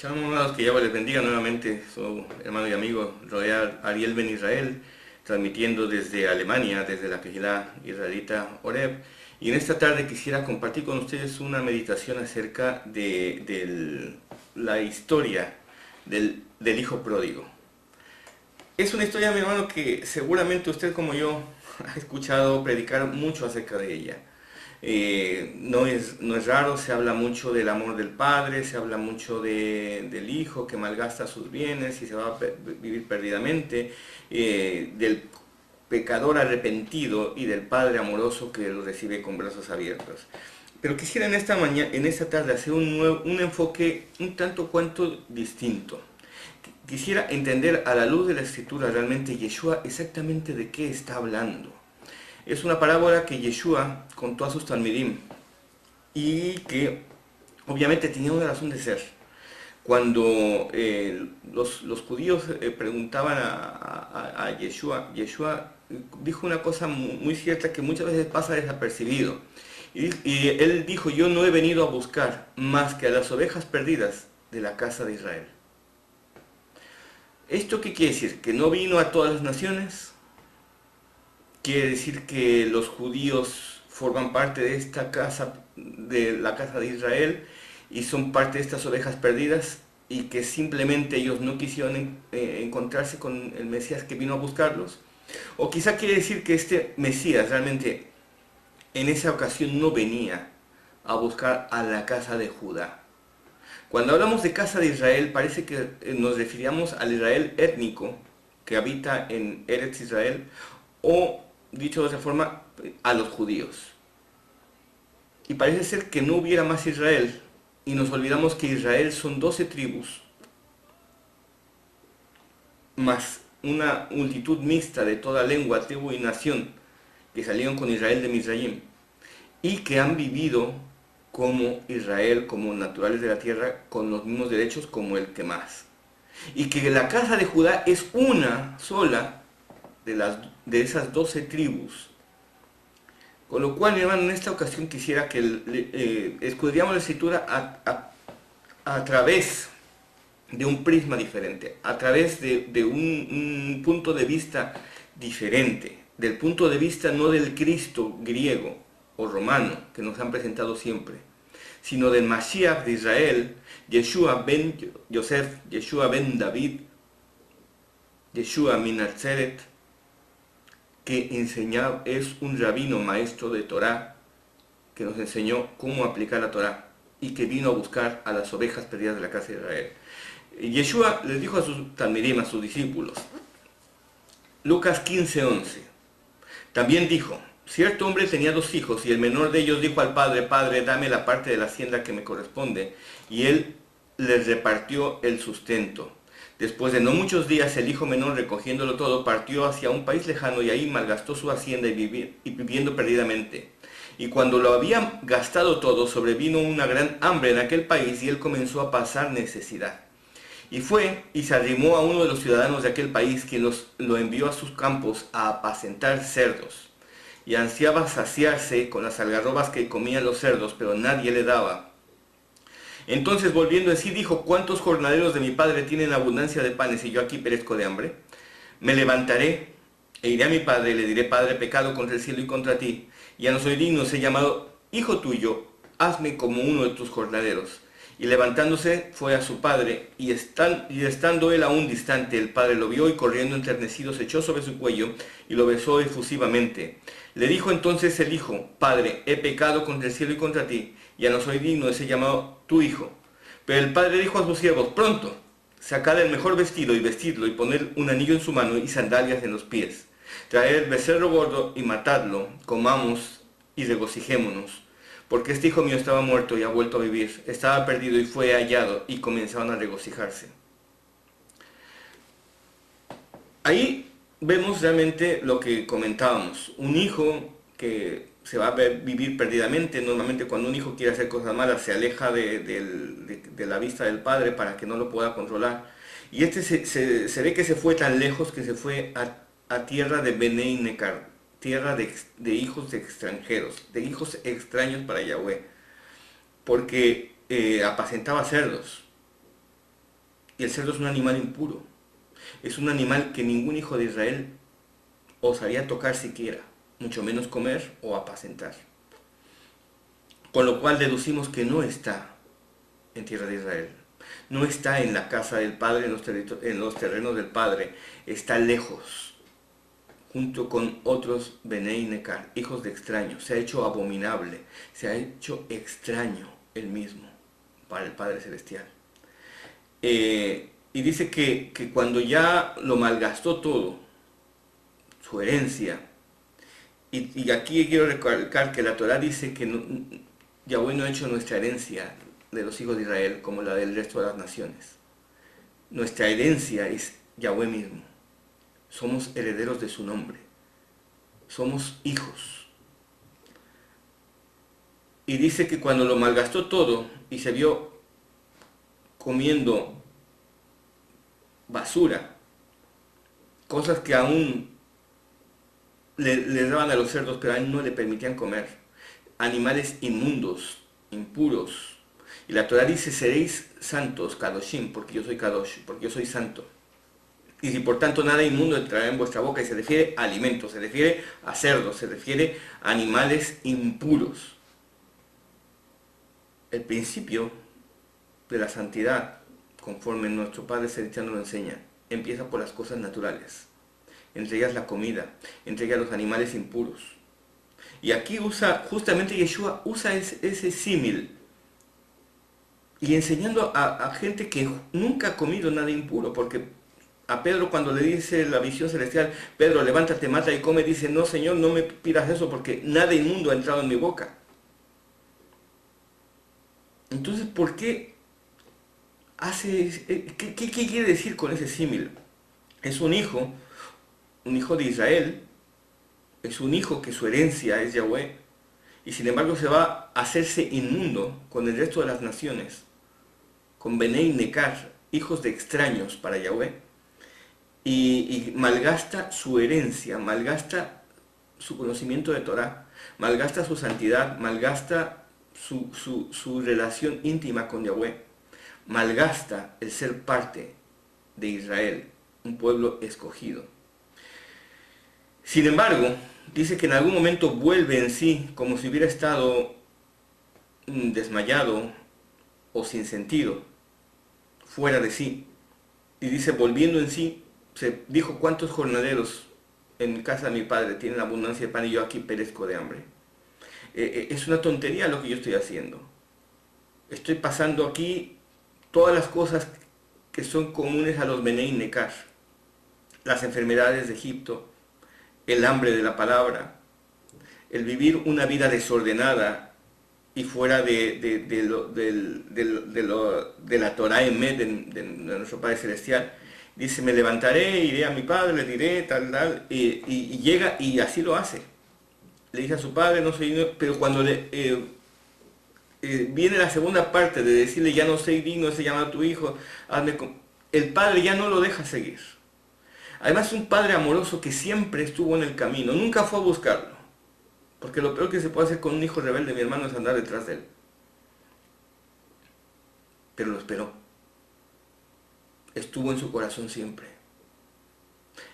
Shalom, amados, que Yahweh les bendiga nuevamente. Su hermano y amigo Royal Ariel Ben Israel, transmitiendo desde Alemania, desde la Kehilá israelita Oreb. Y en esta tarde quisiera compartir con ustedes una meditación acerca de la historia del hijo pródigo. Es una historia, mi hermano, que seguramente usted como yo ha escuchado predicar mucho acerca de ella. No es raro, se habla mucho del amor del padre, se habla mucho del hijo que malgasta sus bienes y se va a vivir perdidamente, del pecador arrepentido y del padre amoroso que lo recibe con brazos abiertos. Pero quisiera en esta tarde hacer un enfoque un tanto cuanto distinto. Quisiera entender a la luz de la escritura realmente Yeshua exactamente de qué está hablando. Es una parábola que Yeshua contó a sus talmidim y que obviamente tenía una razón de ser. Cuando los judíos preguntaban a Yeshua, Yeshua dijo una cosa muy cierta que muchas veces pasa desapercibido. Y él dijo, yo no he venido a buscar más que a las ovejas perdidas de la casa de Israel. ¿Esto qué quiere decir? ¿Que no vino a todas las naciones? Quiere decir que los judíos forman parte de esta casa, de la casa de Israel, y son parte de estas ovejas perdidas, y que simplemente ellos no quisieron encontrarse con el Mesías que vino a buscarlos. O quizá quiere decir que este Mesías realmente en esa ocasión no venía a buscar a la casa de Judá. Cuando hablamos de casa de Israel, parece que nos referíamos al Israel étnico que habita en Eretz Israel, o, dicho de otra forma, a los judíos. Y parece ser que no hubiera más Israel, y nos olvidamos que Israel son 12 tribus, más una multitud mixta de toda lengua, tribu y nación, que salieron con Israel de Misraim, y que han vivido como Israel, como naturales de la tierra, con los mismos derechos como el que más. Y que la casa de Judá es una sola de esas 12 tribus. Con lo cual, mi hermano, en esta ocasión quisiera que escudriamos la escritura a través de un prisma diferente, a través de un punto de vista diferente, del punto de vista no del Cristo griego o romano que nos han presentado siempre, sino del Mashiach de Israel, Yeshua ben Yosef, Yeshua ben David, Yeshua min Nazaret, que es un rabino maestro de Torah, que nos enseñó cómo aplicar la Torah y que vino a buscar a las ovejas perdidas de la casa de Israel. Yeshua les dijo a sus talmidim, a sus discípulos, Lucas 15:11, también dijo, cierto hombre tenía 2 hijos y el menor de ellos dijo al padre, Padre, dame la parte de la hacienda que me corresponde, y él les repartió el sustento. Después de no muchos días, el hijo menor, recogiéndolo todo, partió hacia un país lejano y ahí malgastó su hacienda y viviendo perdidamente. Y cuando lo había gastado todo, sobrevino una gran hambre en aquel país y él comenzó a pasar necesidad. Y fue y se arrimó a uno de los ciudadanos de aquel país, quien lo envió a sus campos a apacentar cerdos. Y ansiaba saciarse con las algarrobas que comían los cerdos, pero nadie le daba. Entonces, volviendo en sí, dijo, ¿cuántos jornaleros de mi padre tienen abundancia de panes y yo aquí perezco de hambre? Me levantaré e iré a mi padre y le diré, Padre, pecado contra el cielo y contra ti. Ya no soy digno de ser llamado hijo tuyo, hazme como uno de tus jornaleros. Y levantándose fue a su padre, y estando él aún distante, el padre lo vio y corriendo enternecido se echó sobre su cuello y lo besó efusivamente. Le dijo entonces el hijo, Padre, he pecado contra el cielo y contra ti, ya no soy digno de ser llamado tu hijo. Pero el padre dijo a sus siervos, pronto, sacad el mejor vestido y vestidlo y poned un anillo en su mano y sandalias en los pies. Traed el becerro gordo y matadlo, comamos y regocijémonos. Porque este hijo mío estaba muerto y ha vuelto a vivir, estaba perdido y fue hallado, y comenzaron a regocijarse. Ahí vemos realmente lo que comentábamos, un hijo que se va a vivir perdidamente. Normalmente cuando un hijo quiere hacer cosas malas se aleja de la vista del padre para que no lo pueda controlar. Y este se ve que se fue tan lejos que se fue a tierra de Benei Necar, tierra de hijos extranjeros, de hijos extraños para Yahweh, porque apacentaba cerdos. Y el cerdo es un animal impuro. Es un animal que ningún hijo de Israel osaría tocar siquiera, mucho menos comer o apacentar. Con lo cual deducimos que no está en tierra de Israel. No está en la casa del Padre, en los terrenos del Padre. Está lejos, junto con otros Benei Nekar, hijos de extraños. Se ha hecho abominable, se ha hecho extraño él mismo para el Padre Celestial. Y dice que cuando ya lo malgastó todo, su herencia, y aquí quiero recalcar que la Torah dice que Yahweh no ha hecho nuestra herencia de los hijos de Israel como la del resto de las naciones. Nuestra herencia es Yahweh mismo. Somos herederos de su nombre. Somos hijos. Y dice que cuando lo malgastó todo y se vio comiendo basura, cosas que aún le daban a los cerdos, pero a él no le permitían comer, animales inmundos, impuros. Y la Torah dice, seréis santos, kadoshim, porque yo soy kadosh, porque yo soy santo. Y si por tanto nada inmundo entrará en vuestra boca, y se refiere a alimentos, se refiere a cerdos, se refiere a animales impuros. El principio de la santidad, conforme nuestro Padre Celestial nos lo enseña, empieza por las cosas naturales, entre ellas la comida, entre ellas los animales impuros. Y aquí justamente Yeshua usa ese símil, y enseñando a gente que nunca ha comido nada impuro, porque a Pedro cuando le dice la visión celestial, Pedro, levántate, mata y come, dice, no Señor, no me pidas eso porque nada inmundo ha entrado en mi boca. Entonces, ¿por qué qué quiere decir con ese símil? Es un hijo de Israel, es un hijo que su herencia es Yahweh, y sin embargo se va a hacerse inmundo con el resto de las naciones, con Benei Nekar, hijos de extraños para Yahweh, y malgasta su herencia, malgasta su conocimiento de Torah, malgasta su santidad, malgasta su relación íntima con Yahweh, malgasta el ser parte de Israel, un pueblo escogido. Sin embargo, dice que en algún momento vuelve en sí, como si hubiera estado desmayado o sin sentido, fuera de sí. Y dice, volviendo en sí, se dijo, ¿cuántos jornaleros en casa de mi padre tienen abundancia de pan y yo aquí perezco de hambre? Es una tontería lo que yo estoy haciendo. Estoy pasando aquí todas las cosas que son comunes a los Benei Nekar, las enfermedades de Egipto, el hambre de la palabra, el vivir una vida desordenada y fuera de la Torah Emet de nuestro Padre Celestial. Dice, me levantaré, iré a mi padre, le diré, tal, y llega y así lo hace. Le dice a su padre, no soy digno, pero cuando viene la segunda parte de decirle, ya no soy digno de ser llamado tu hijo, el padre ya no lo deja seguir. Además es un padre amoroso que siempre estuvo en el camino, nunca fue a buscarlo. Porque lo peor que se puede hacer con un hijo rebelde, mi hermano, es andar detrás de él. Pero lo esperó. Estuvo en su corazón siempre.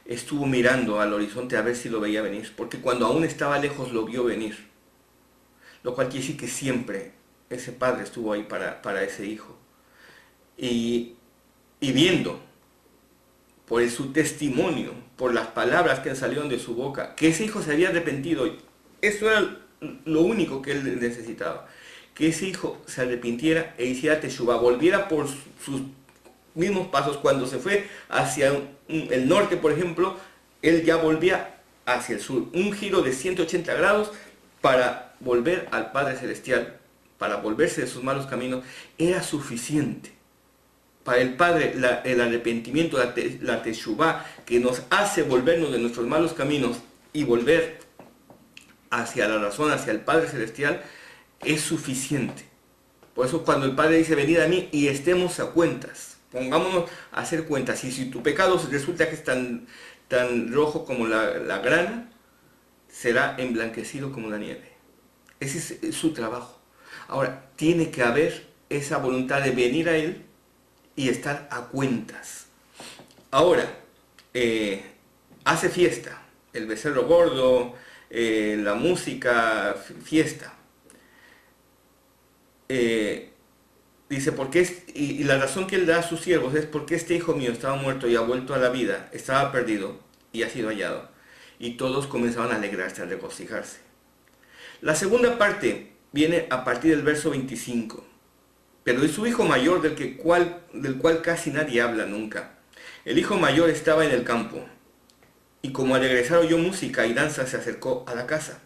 Estuvo mirando al horizonte a ver si lo veía venir, porque cuando aún estaba lejos lo vio venir. Lo cual quiere decir que siempre ese padre estuvo ahí para ese hijo. Y viendo por su testimonio, por las palabras que salieron de su boca, que ese hijo se había arrepentido. Eso era lo único que él necesitaba. Que ese hijo se arrepintiera e hiciera teshuvá, volviera por sus mismos pasos. Cuando se fue hacia el norte, por ejemplo, él ya volvía hacia el sur. Un giro de 180 grados para volver al Padre Celestial, para volverse de sus malos caminos, era suficiente. Para el Padre, el arrepentimiento, la teshuvá, que nos hace volvernos de nuestros malos caminos y volver hacia la razón, hacia el Padre Celestial, es suficiente. Por eso cuando el Padre dice, venid a mí y estemos a cuentas, pongámonos a hacer cuentas, y si tu pecado resulta que es tan rojo como la grana, será emblanquecido como la nieve. Ese es su trabajo. Ahora, tiene que haber esa voluntad de venir a Él y estar a cuentas. Ahora, hace fiesta, el becerro gordo, la música, fiesta. Dice, y la razón que él da a sus siervos es porque este hijo mío estaba muerto y ha vuelto a la vida, estaba perdido y ha sido hallado. Y todos comenzaban a alegrarse, a regocijarse. La segunda parte viene a partir del verso 25. Pero es su hijo mayor del cual casi nadie habla nunca. El hijo mayor estaba en el campo, y como al regresar oyó música y danza, se acercó a la casa.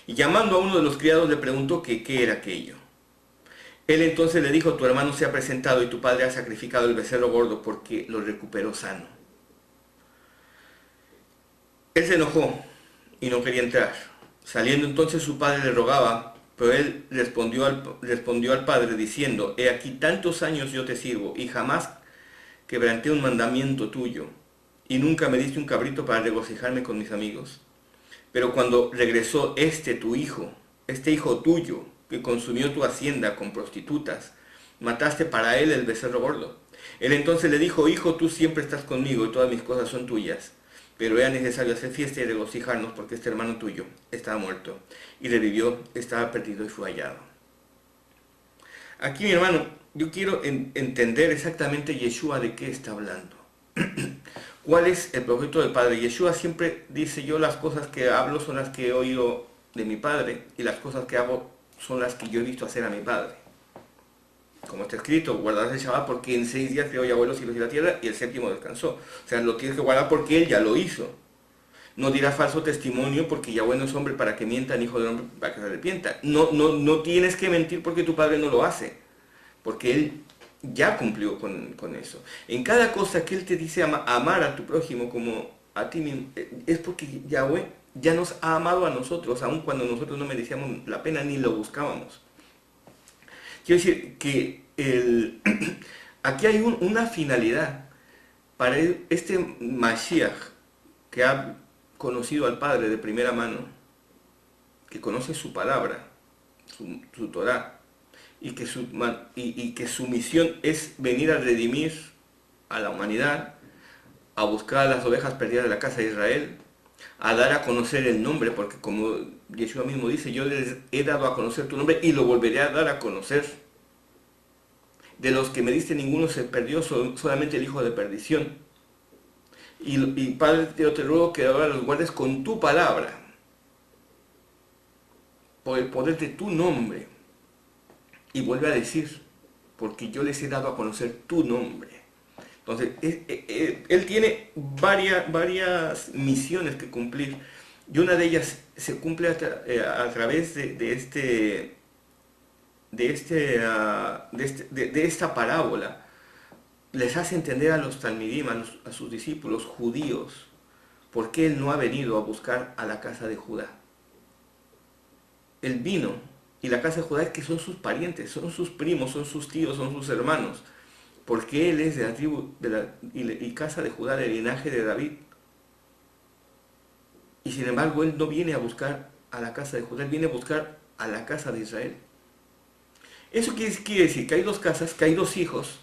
Y llamando a uno de los criados le preguntó qué era aquello. Él entonces le dijo, tu hermano se ha presentado y tu padre ha sacrificado el becerro gordo porque lo recuperó sano. Él se enojó y no quería entrar. Saliendo entonces su padre le rogaba, pero él respondió al padre diciendo, he aquí tantos años yo te sirvo y jamás quebranté un mandamiento tuyo y nunca me diste un cabrito para regocijarme con mis amigos. Pero cuando regresó este hijo tuyo, que consumió tu hacienda con prostitutas, mataste para él el becerro gordo. Él entonces le dijo, hijo, tú siempre estás conmigo y todas mis cosas son tuyas. Pero era necesario hacer fiesta y regocijarnos porque este hermano tuyo estaba muerto y revivió, estaba perdido y fue hallado. Aquí, mi hermano, yo quiero entender exactamente Yeshua de qué está hablando. ¿Cuál es el propósito del Padre? Yeshua siempre dice, yo las cosas que hablo son las que he oído de mi Padre y las cosas que hago son las que yo he visto hacer a mi Padre. Como está escrito, guardarás el Shabbat porque en 6 días creó Yahweh los cielos y la tierra y el séptimo descansó. O sea, lo tienes que guardar porque Él ya lo hizo. No dirás falso testimonio porque Yahweh no es hombre para que mienta, ni hijo de hombre para que se arrepienta. No tienes que mentir porque tu Padre no lo hace. Porque Él ya cumplió con eso. En cada cosa que Él te dice amar a tu prójimo como a ti mismo, es porque Yahweh ya nos ha amado a nosotros, aun cuando nosotros no merecíamos la pena ni lo buscábamos. Quiero decir que aquí hay una finalidad para este Mashiach que ha conocido al Padre de primera mano, que conoce su palabra, su Torah, y que su misión es venir a redimir a la humanidad, a buscar a las ovejas perdidas de la casa de Israel, a dar a conocer el nombre, porque como Yeshua mismo dice, yo les he dado a conocer tu nombre y lo volveré a dar a conocer. De los que me diste ninguno se perdió, solamente el hijo de perdición. Y Padre, yo te ruego que ahora los guardes con tu palabra, por el poder de tu nombre. Y vuelve a decir, porque yo les he dado a conocer tu nombre. Entonces, él tiene varias misiones que cumplir, y una de ellas se cumple a través de esta parábola. Les hace entender a los talmidim, a sus discípulos judíos, por qué él no ha venido a buscar a la casa de Judá. Él vino, y la casa de Judá es que son sus parientes, son sus primos, son sus tíos, son sus hermanos, porque él es de la tribu y casa de Judá, del linaje de David. Y sin embargo, él no viene a buscar a la casa de Judá, él viene a buscar a la casa de Israel. Eso quiere decir que hay dos casas, que hay dos hijos,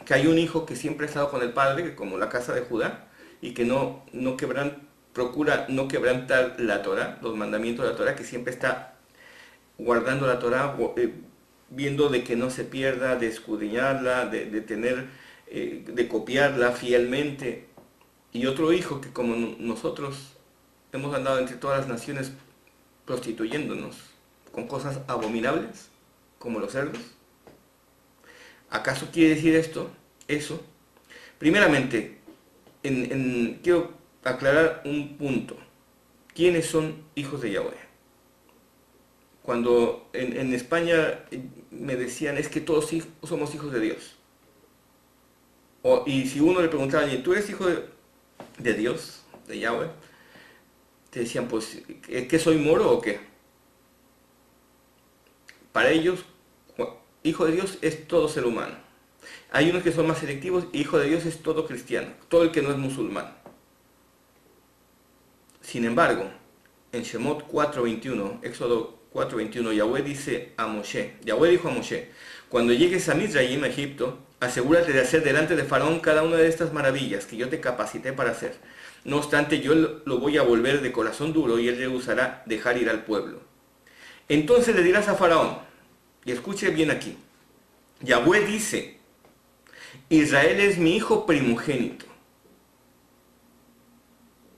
que hay un hijo que siempre ha estado con el padre, como la casa de Judá, y que procura no quebrantar la Torah, los mandamientos de la Torah, que siempre está guardando la Torah, viendo de que no se pierda, de escudriñarla, de copiarla fielmente. Y otro hijo que como nosotros hemos andado entre todas las naciones prostituyéndonos con cosas abominables, como los cerdos. ¿Acaso quiere decir eso? Primeramente, quiero aclarar un punto. ¿Quiénes son hijos de Yahweh? Cuando en España me decían, es que todos somos hijos de Dios. Y si uno le preguntaba, ¿tú eres hijo de Dios, de Yahweh? Te decían, pues, ¿qué soy moro o qué? Para ellos, hijo de Dios es todo ser humano. Hay unos que son más selectivos y hijo de Dios es todo cristiano, todo el que no es musulmán. Sin embargo, en Shemot 4.21, Éxodo 4.21, Yahweh dijo a Moshe, cuando llegues a Mizraim, Egipto, asegúrate de hacer delante de Faraón cada una de estas maravillas que yo te capacité para hacer. No obstante, yo lo voy a volver de corazón duro y él rehusará dejar ir al pueblo. Entonces le dirás a Faraón, y escuche bien aquí, Yahweh dice, Israel es mi hijo primogénito.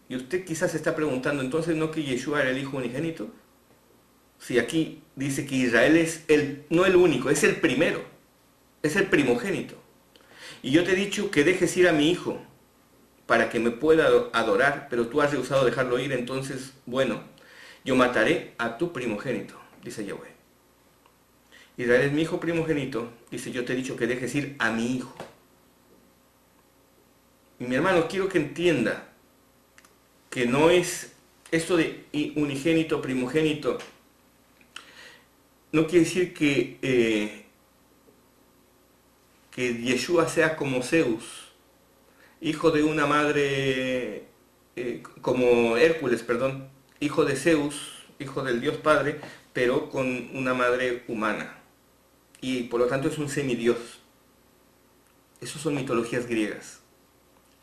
Y usted quizás se está preguntando, entonces ¿no que Yeshua era el hijo unigénito? Si aquí dice que Israel es no el único, es el primero, es el primogénito. Y yo te he dicho que dejes ir a mi hijo para que me pueda adorar, pero tú has rehusado dejarlo ir, entonces, bueno, yo mataré a tu primogénito, dice Yahweh. Israel es mi hijo primogénito, dice, yo te he dicho que dejes ir a mi hijo. Y mi hermano, quiero que entienda que no es esto de unigénito, primogénito, no quiere decir que Yeshua sea como Zeus, hijo de una madre, como Hércules, perdón, hijo de Zeus, hijo del Dios Padre, pero con una madre humana. Y por lo tanto es un semidios. Eso son mitologías griegas.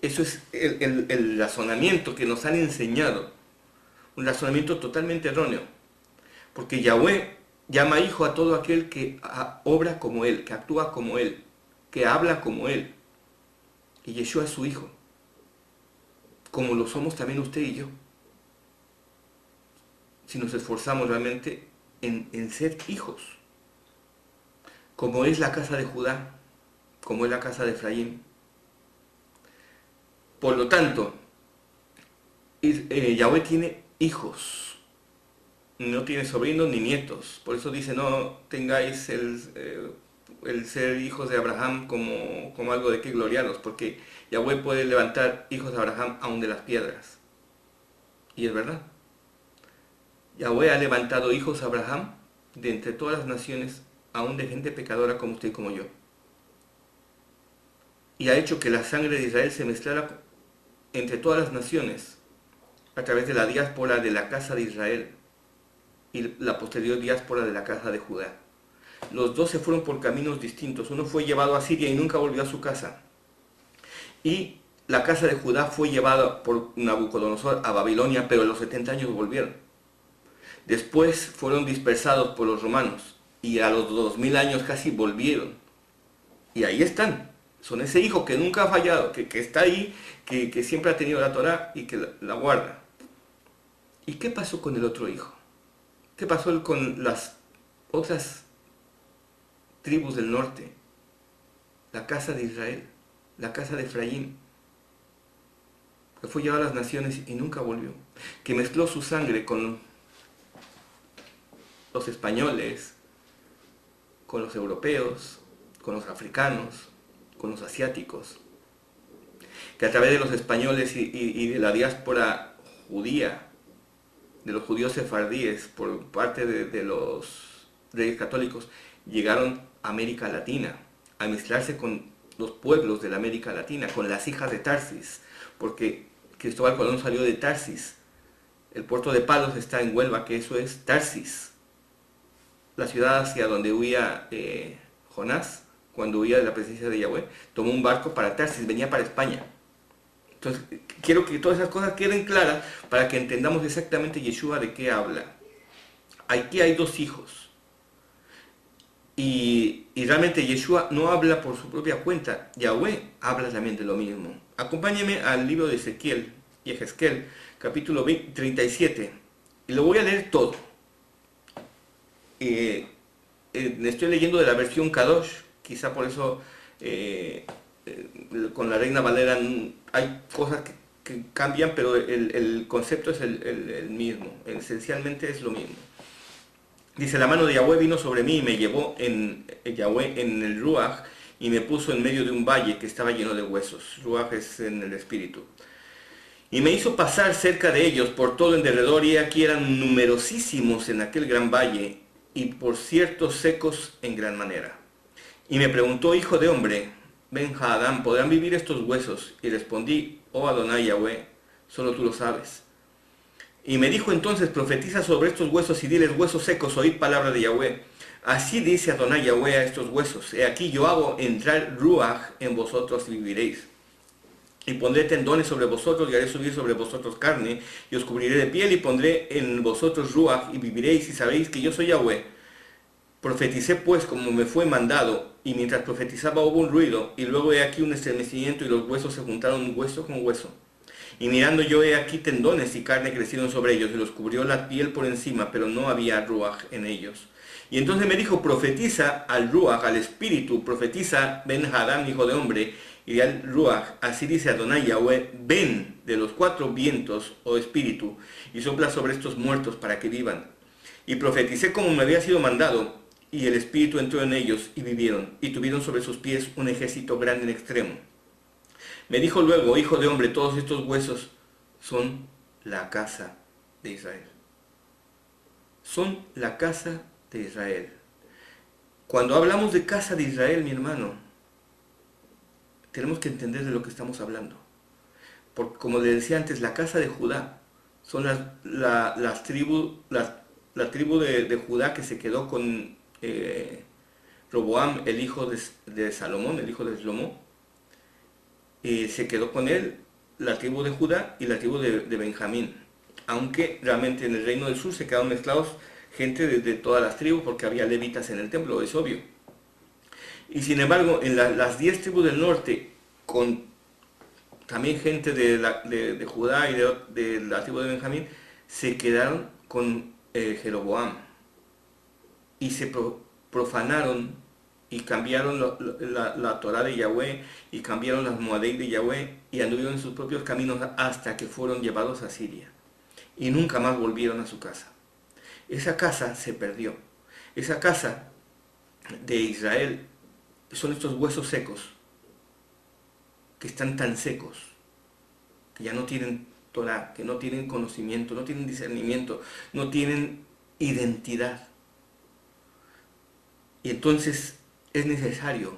Eso es el razonamiento que nos han enseñado. Un razonamiento totalmente erróneo. Porque Yahweh llama hijo a todo aquel que obra como él, que actúa como él, que habla como él. Y Yeshua es su hijo. Como lo somos también usted y yo. Si nos esforzamos realmente en ser hijos. Como es la casa de Judá, como es la casa de Efraín. Por lo tanto, Yahweh tiene hijos, no tiene sobrinos ni nietos. Por eso dice, no tengáis el ser hijos de Abraham como algo de que gloriaros, porque Yahweh puede levantar hijos de Abraham aún de las piedras. Y es verdad. Yahweh ha levantado hijos a Abraham de entre todas las naciones, aún de gente pecadora como usted y como yo. Y ha hecho que la sangre de Israel se mezclara entre todas las naciones a través de la diáspora de la casa de Israel y la posterior diáspora de la casa de Judá. Los dos se fueron por caminos distintos. Uno fue llevado a Siria y nunca volvió a su casa. Y la casa de Judá fue llevada por Nabucodonosor a Babilonia, pero a los 70 años volvieron. Después fueron dispersados por los romanos y a los 2000 años casi volvieron. Y ahí están. Son ese hijo que nunca ha fallado, que está ahí, que siempre ha tenido la Torá y que la guarda. ¿Y qué pasó con el otro hijo? ¿Qué pasó con las otras tribus del norte? La casa de Israel, la casa de Efraín, que fue llevado a las naciones y nunca volvió. Que mezcló su sangre con los españoles, con los europeos, con los africanos, con los asiáticos, que a través de los españoles y de la diáspora judía, de los judíos sefardíes, por parte de los reyes católicos, llegaron a América Latina, a mezclarse con los pueblos de la América Latina, con las hijas de Tarsis, porque Cristóbal Colón salió de Tarsis. El puerto de Palos está en Huelva, que eso es Tarsis, la ciudad hacia donde huía Jonás, cuando huía de la presencia de Yahweh, tomó un barco para Tarsis, venía para España. Entonces, quiero que todas esas cosas queden claras para que entendamos exactamente Yeshua de qué habla. Aquí hay dos hijos. Y realmente Yeshua no habla por su propia cuenta. Yahweh habla también de lo mismo. Acompáñeme al libro de Ezequiel y Ezequiel, capítulo 37. Y lo voy a leer todo. Estoy leyendo de la versión Kadosh, quizá por eso con la Reina Valera hay cosas que cambian, pero el concepto es el mismo, esencialmente es lo mismo. Dice, la mano de Yahweh vino sobre mí y me llevó Yahweh en el Ruach y me puso en medio de un valle que estaba lleno de huesos. Ruach es en el espíritu. Y me hizo pasar cerca de ellos por todo en derredor, y aquí eran numerosísimos en aquel gran valle, y por ciertos secos en gran manera. Y me preguntó, hijo de hombre, Ben Hadán, ¿podrán vivir estos huesos? Y respondí, oh Adonai Yahweh, solo tú lo sabes. Y me dijo entonces, profetiza sobre estos huesos y diles, huesos secos, oíd palabra de Yahweh. Así dice Adonai Yahweh a estos huesos: he aquí yo hago entrar ruaj en vosotros y viviréis. Y pondré tendones sobre vosotros, y haré subir sobre vosotros carne, y os cubriré de piel, y pondré en vosotros ruaj, y viviréis, y sabréis que yo soy Yahweh. Profeticé pues como me fue mandado, y mientras profetizaba hubo un ruido, y luego he aquí un estremecimiento, y los huesos se juntaron hueso con hueso. Y mirando yo he aquí tendones y carne crecieron sobre ellos, y los cubrió la piel por encima, pero no había ruaj en ellos. Y entonces me dijo: profetiza al ruaj, al espíritu, profetiza Ben Hadam, hijo de hombre, y al ruaj, así dice Adonai Yahweh: ven de los 4 vientos, oh espíritu, y sopla sobre estos muertos para que vivan. Y profeticé como me había sido mandado, y el espíritu entró en ellos, y vivieron, y tuvieron sobre sus pies un ejército grande en extremo. Me dijo luego: hijo de hombre, todos estos huesos son la casa de Israel. Son la casa de Israel. Cuando hablamos de casa de Israel, mi hermano, tenemos que entender de lo que estamos hablando. Porque, como le decía antes, la casa de Judá son la tribu de Judá que se quedó con Roboam, el hijo de Salomón, el hijo de Shlomo. Y se quedó con él la tribu de Judá y la tribu de Benjamín. Aunque realmente en el reino del sur se quedaron mezclados gente de todas las tribus, porque había levitas en el templo, es obvio. Y sin embargo, en las 10 tribus del norte, con también gente de Judá y de la tribu de Benjamín, se quedaron con Jeroboam. Y se profanaron y cambiaron la Torá de Yahweh, y cambiaron las Moadei de Yahweh, y anduvieron en sus propios caminos hasta que fueron llevados a Siria. Y nunca más volvieron a su casa. Esa casa se perdió. Esa casa de Israel son estos huesos secos, que están tan secos, que ya no tienen Torá, que no tienen conocimiento, no tienen discernimiento, no tienen identidad. Y entonces es necesario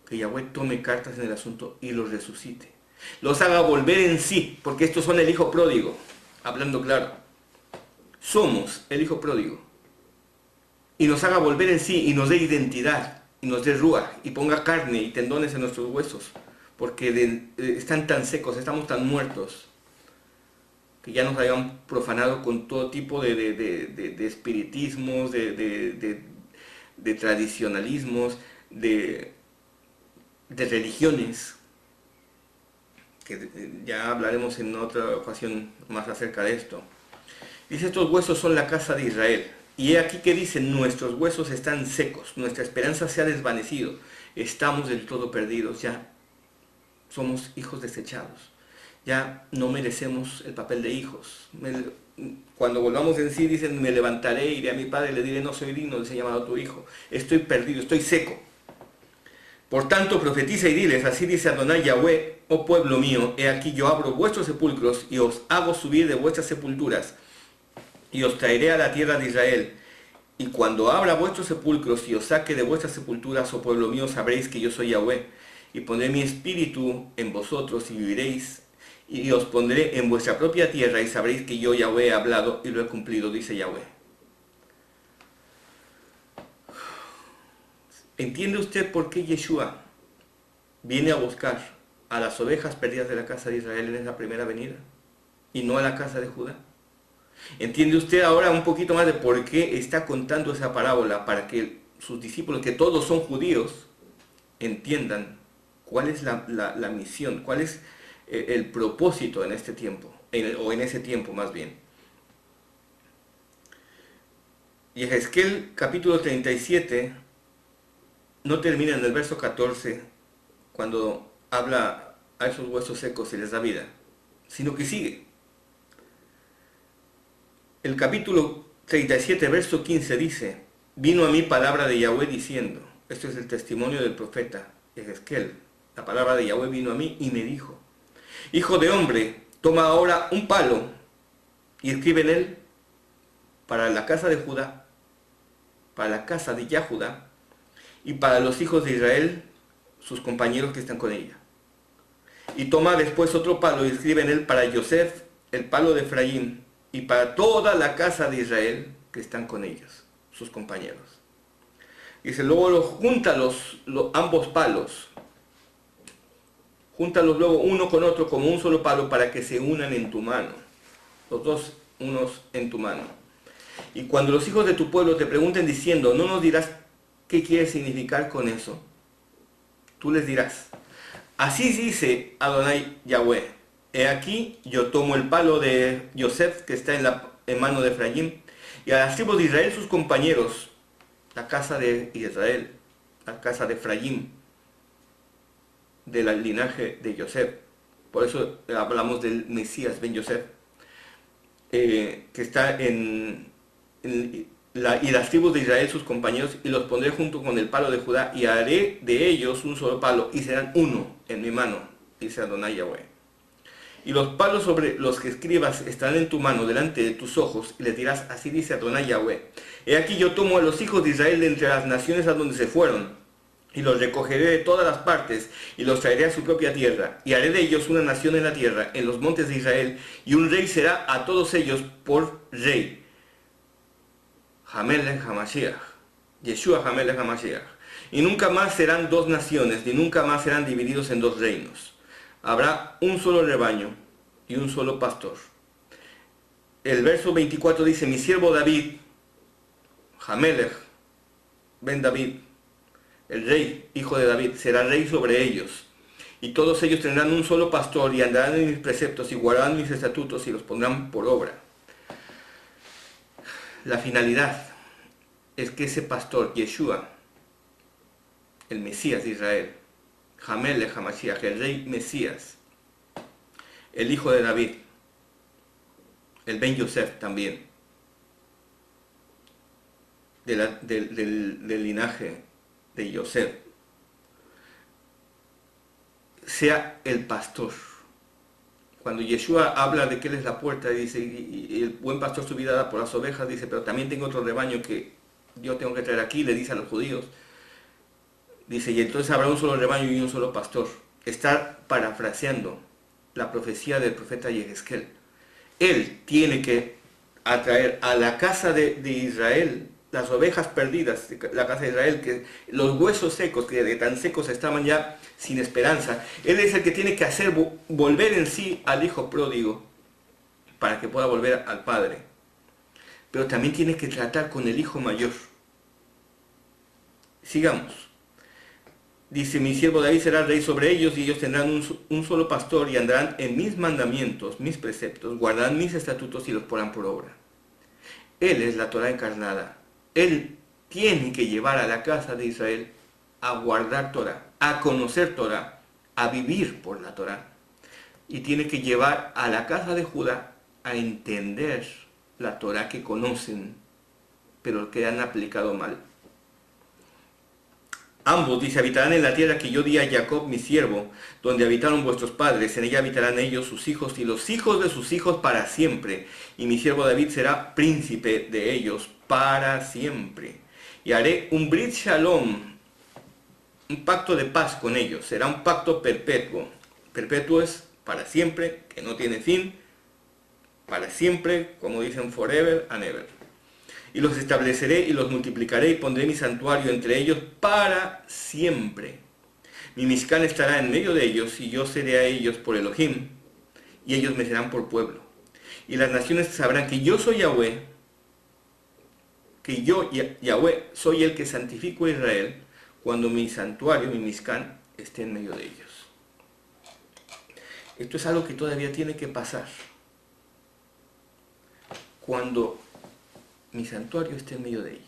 que Yahweh tome cartas en el asunto y los resucite. Los haga volver en sí, porque estos son el hijo pródigo, hablando claro. Somos el hijo pródigo. Y nos haga volver en sí y nos dé identidad, y nos dé ruaj, y ponga carne y tendones en nuestros huesos, porque están tan secos, estamos tan muertos, que ya nos hayan profanado con todo tipo de espiritismos, de tradicionalismos, de religiones, que ya hablaremos en otra ocasión más acerca de esto. Dice: estos huesos son la casa de Israel. Y he aquí que dice: nuestros huesos están secos, nuestra esperanza se ha desvanecido, estamos del todo perdidos, ya somos hijos desechados, ya no merecemos el papel de hijos. Cuando volvamos en sí, dicen: me levantaré, iré a mi padre, le diré: no soy digno de ser llamado tu hijo, estoy perdido, estoy seco. Por tanto, profetiza y diles: así dice Adonai Yahweh: oh pueblo mío, he aquí yo abro vuestros sepulcros y os hago subir de vuestras sepulturas, y os traeré a la tierra de Israel. Y cuando abra vuestros sepulcros y os saque de vuestras sepulturas, oh pueblo mío, sabréis que yo soy Yahweh, y pondré mi espíritu en vosotros y viviréis, y os pondré en vuestra propia tierra, y sabréis que yo Yahweh he hablado y lo he cumplido, dice Yahweh. ¿Entiende usted por qué Yeshua viene a buscar a las ovejas perdidas de la casa de Israel en esa primera venida, y no a la casa de Judá? ¿Entiende usted ahora un poquito más de por qué está contando esa parábola? Para que sus discípulos, que todos son judíos, entiendan cuál es la misión, cuál es el propósito en este tiempo, o en ese tiempo más bien. Y Ezequiel capítulo 37 no termina en el verso 14, cuando habla a esos huesos secos y les da vida, sino que sigue. El capítulo 37, verso 15 dice: vino a mí palabra de Yahweh diciendo, esto es el testimonio del profeta Ezequiel, la palabra de Yahweh vino a mí y me dijo: hijo de hombre, toma ahora un palo y escribe en él: para la casa de Judá, para la casa de Yahudá, y para los hijos de Israel, sus compañeros que están con ella. Y toma después otro palo y escribe en él: para Yosef, el palo de Efraín, y para toda la casa de Israel que están con ellos, sus compañeros. Dice, luego junta ambos palos. Júntalos luego uno con otro como un solo palo para que se unan en tu mano. Los dos unos en tu mano. Y cuando los hijos de tu pueblo te pregunten diciendo, no nos dirás qué quiere significar con eso. Tú les dirás, así dice Adonai Yahweh. He aquí, yo tomo el palo de Yosef que está en mano de Efraín, y a las tribus de Israel sus compañeros, la casa de Israel, la casa de Efraín, del linaje de Yosef. Por eso hablamos del Mesías Ben Yosef, que está y las tribus de Israel sus compañeros, y los pondré junto con el palo de Judá, y haré de ellos un solo palo, y serán uno en mi mano, dice Adonai Yahweh. Y los palos sobre los que escribas estarán en tu mano, delante de tus ojos, y les dirás, así dice Adonai Yahweh. He aquí yo tomo a los hijos de Israel de entre las naciones a donde se fueron, y los recogeré de todas las partes, y los traeré a su propia tierra, y haré de ellos una nación en la tierra, en los montes de Israel, y un rey será a todos ellos por rey. Hamelech HaMashiach, Yeshua Hamelech HaMashiach. Y nunca más serán dos naciones, ni nunca más serán divididos en dos reinos. Habrá un solo rebaño y un solo pastor. El verso 24 dice, mi siervo David, Hamelech, Ben David, el rey, hijo de David, será rey sobre ellos. Y todos ellos tendrán un solo pastor, y andarán en mis preceptos, y guardarán mis estatutos, y los pondrán por obra. La finalidad es que ese pastor, Yeshua, el Mesías de Israel, Hamelech HaMashiach, el rey Mesías, el hijo de David, el Ben Yosef también, del linaje de Yosef, sea el pastor. Cuando Yeshua habla de que Él es la puerta, dice, y el buen pastor su vida da por las ovejas, dice, pero también tengo otro rebaño que yo tengo que traer aquí, le dice a los judíos. Dice, y entonces habrá un solo rebaño y un solo pastor. Está parafraseando la profecía del profeta Yehezkel. Él tiene que atraer a la casa de Israel, las ovejas perdidas de la casa de Israel, que los huesos secos, que de tan secos estaban ya sin esperanza. Él es el que tiene que hacer volver en sí al hijo pródigo para que pueda volver al padre. Pero también tiene que tratar con el hijo mayor. Sigamos. Dice, mi siervo David será rey sobre ellos, y ellos tendrán un solo pastor, y andarán en mis mandamientos, mis preceptos, guardarán mis estatutos y los pondrán por obra. Él es la Torah encarnada. Él tiene que llevar a la casa de Israel a guardar Torah, a conocer Torah, a vivir por la Torah. Y tiene que llevar a la casa de Judá a entender la Torah que conocen, pero que han aplicado mal. Ambos, dice, habitarán en la tierra que yo di a Jacob mi siervo, donde habitaron vuestros padres. En ella habitarán ellos, sus hijos y los hijos de sus hijos para siempre. Y mi siervo David será príncipe de ellos para siempre. Y haré un Brit Shalom, un pacto de paz con ellos. Será un pacto perpetuo. Perpetuo es para siempre, que no tiene fin. Para siempre, como dicen, forever and ever. Y los estableceré y los multiplicaré, y pondré mi santuario entre ellos para siempre. Mi Mishkan estará en medio de ellos, y yo seré a ellos por Elohim, y ellos me serán por pueblo. Y las naciones sabrán que yo soy Yahweh, que yo, Yahweh, soy el que santifico a Israel, cuando mi santuario, mi Mishkan, esté en medio de ellos. Esto es algo que todavía tiene que pasar. Cuando mi santuario esté en medio de ellos.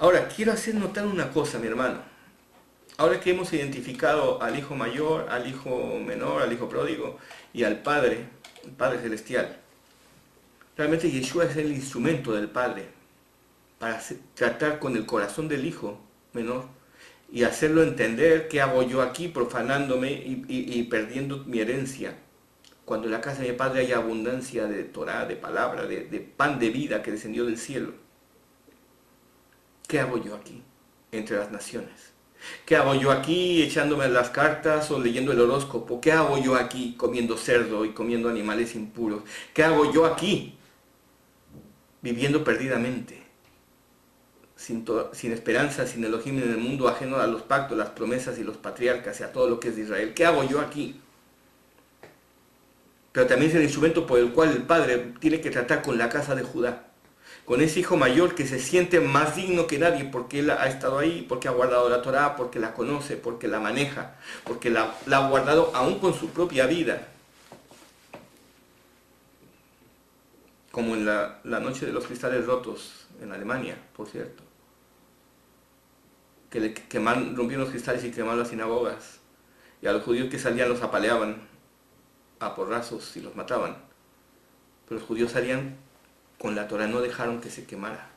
Ahora, quiero hacer notar una cosa, mi hermano. Ahora que hemos identificado al hijo mayor, al hijo menor, al hijo pródigo y al Padre, el Padre Celestial, realmente Yeshua es el instrumento del Padre para tratar con el corazón del hijo menor y hacerlo entender qué hago yo aquí profanándome y perdiendo mi herencia. Cuando en la casa de mi padre hay abundancia de Torah, de palabra, de pan de vida que descendió del cielo. ¿Qué hago yo aquí entre las naciones? ¿Qué hago yo aquí echándome las cartas o leyendo el horóscopo? ¿Qué hago yo aquí comiendo cerdo y comiendo animales impuros? ¿Qué hago yo aquí viviendo perdidamente? sin esperanza, sin Elohim en el mundo, ajeno a los pactos, las promesas y los patriarcas y a todo lo que es de Israel. ¿Qué hago yo aquí? Pero también es el instrumento por el cual el padre tiene que tratar con la casa de Judá, con ese hijo mayor que se siente más digno que nadie porque él ha estado ahí, porque ha guardado la Torá, porque la conoce, porque la maneja, porque la ha guardado aún con su propia vida. Como en la noche de los cristales rotos en Alemania, por cierto. Que rompieron los cristales y quemaron las sinagogas. Y a los judíos que salían los apaleaban a porrazos y los mataban. Pero los judíos salían con la Torá, no dejaron que se quemara.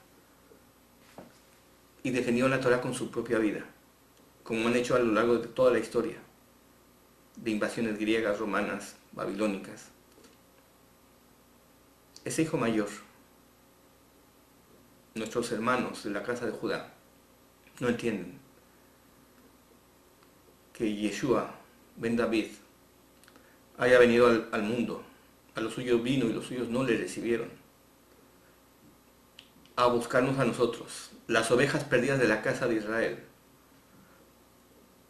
Y defendieron la Torá con su propia vida, como han hecho a lo largo de toda la historia, de invasiones griegas, romanas, babilónicas. Ese hijo mayor, nuestros hermanos de la casa de Judá, no entienden que Yeshua ben David haya venido al mundo. A los suyos vino y los suyos no le recibieron. A buscarnos a nosotros, las ovejas perdidas de la casa de Israel.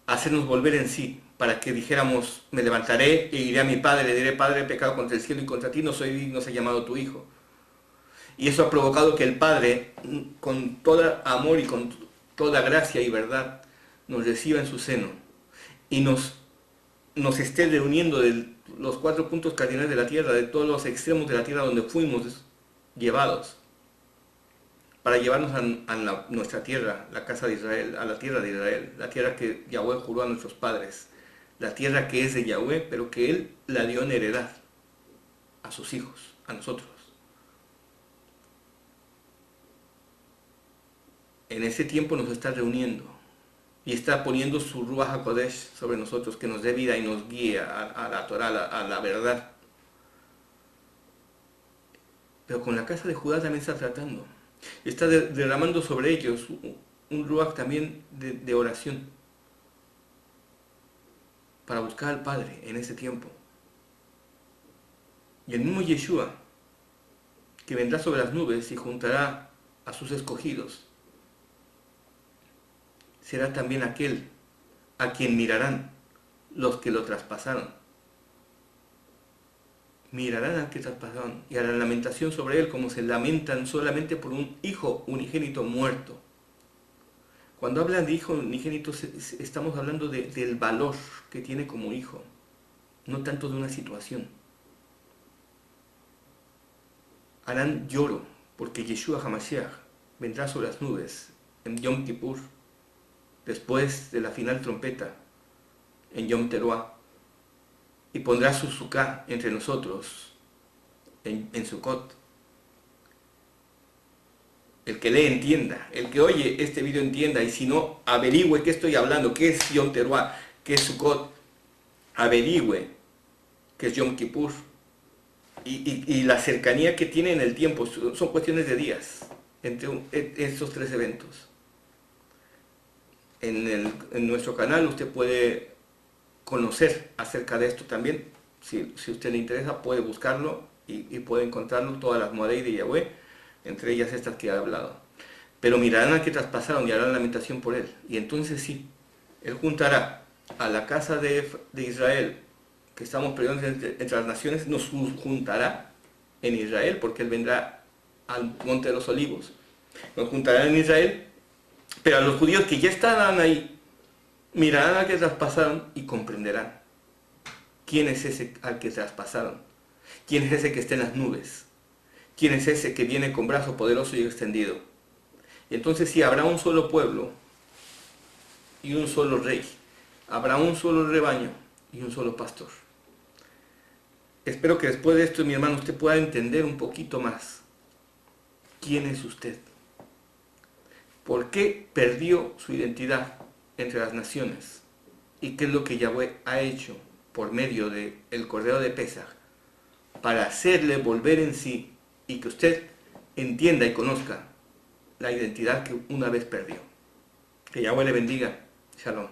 A hacernos volver en sí, para que dijéramos, me levantaré e iré a mi padre, le diré, Padre, he pecado contra el cielo y contra ti, no soy digno, se ha llamado tu hijo. Y eso ha provocado que el Padre, con todo amor y con toda gracia y verdad, nos reciba en su seno y nos esté reuniendo de los 4 puntos cardinales de la tierra, de todos los extremos de la tierra donde fuimos llevados, para llevarnos a nuestra tierra, la casa de Israel, a la tierra de Israel, la tierra que Yahweh juró a nuestros padres, la tierra que es de Yahweh, pero que Él la dio en heredad a sus hijos, a nosotros. En ese tiempo nos está reuniendo y está poniendo su Ruach HaKodesh sobre nosotros, que nos dé vida y nos guíe a la Torah, a la verdad. Pero con la casa de Judá también está tratando. Está derramando sobre ellos un Ruach también de oración para buscar al Padre en ese tiempo. Y el mismo Yeshua, que vendrá sobre las nubes y juntará a sus escogidos, será también aquel a quien mirarán los que lo traspasaron. Mirarán al que traspasaron y harán lamentación sobre él como se lamentan solamente por un hijo unigénito muerto. Cuando hablan de hijo unigénito estamos hablando del valor que tiene como hijo, no tanto de una situación. Harán lloro porque Yeshua HaMashiach vendrá sobre las nubes en Yom Kippur, después de la final trompeta en Yom Teruah, y pondrá su suká entre nosotros en Sukkot. El que lee entienda, el que oye este video entienda, y si no, averigüe qué estoy hablando, qué es Yom Teruah, qué es Sukkot, averigüe qué es Yom Kippur, y la cercanía que tiene en el tiempo, son cuestiones de días entre estos 3 eventos. En nuestro canal usted puede conocer acerca de esto también. Si a usted le interesa, puede buscarlo y puede encontrarlo, todas las moadei de Yahweh, entre ellas estas que he hablado. Pero mirarán al que traspasaron y harán lamentación por él. Y entonces sí, él juntará a la casa de Israel, que estamos perdidos entre las naciones, nos juntará en Israel, porque él vendrá al Monte de los Olivos. Nos juntará en Israel. Pero a los judíos que ya estarán ahí, mirarán al que traspasaron y comprenderán quién es ese al que traspasaron, quién es ese que está en las nubes, quién es ese que viene con brazo poderoso y extendido. Y entonces sí, habrá un solo pueblo y un solo rey, habrá un solo rebaño y un solo pastor. Espero que después de esto, mi hermano, usted pueda entender un poquito más quién es usted. ¿Por qué perdió su identidad entre las naciones? ¿Y qué es lo que Yahweh ha hecho por medio del Cordero de Pesaj para hacerle volver en sí y que usted entienda y conozca la identidad que una vez perdió? Que Yahweh le bendiga. Shalom.